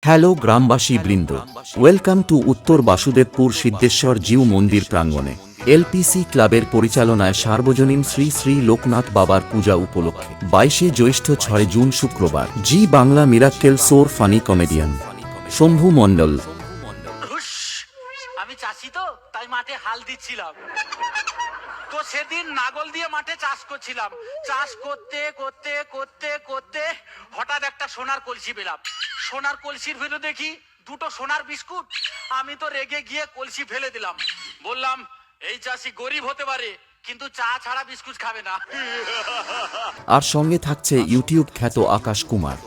Hello গ্রামবাসী বৃন্দ, welcome to উত্তর বাসুদেবপুর সিদ্ধেশ্বর জিউ মন্দির প্রাঙ্গণে এলপিসি ক্লাবের পরিচালনায় সার্বজনীন শ্রী শ্রী লোকনাথ বাবার পূজা উপলক্ষে 22শে জ্যৈষ্ঠ 6 জুন শুক্রবার জি বাংলা মিরাক্কেল সোর ফানি কমেডিয়ান শম্ভু মণ্ডল। আমি চাষি তো তাই মাঠে হাল দিচ্ছিলাম, তো সেদিন নাগল দিয়ে মাঠে চাষ করছিলাম। চাষ করতে করতে করতে করতে হঠাৎ একটা সোনার কলসি পেলাম। সোনার কলসির ভেতর দেখি দুটো সোনার বিস্কুট। আমি তো রেগে গিয়ে কলসি ফেলে দিলাম। বললাম, এই চাষি গরিব হতে পারে কিন্তু চা ছাড়া বিস্কুট খাবে না। আর সঙ্গে থাকছে ইউটিউব খ্যাত আকাশ কুমার।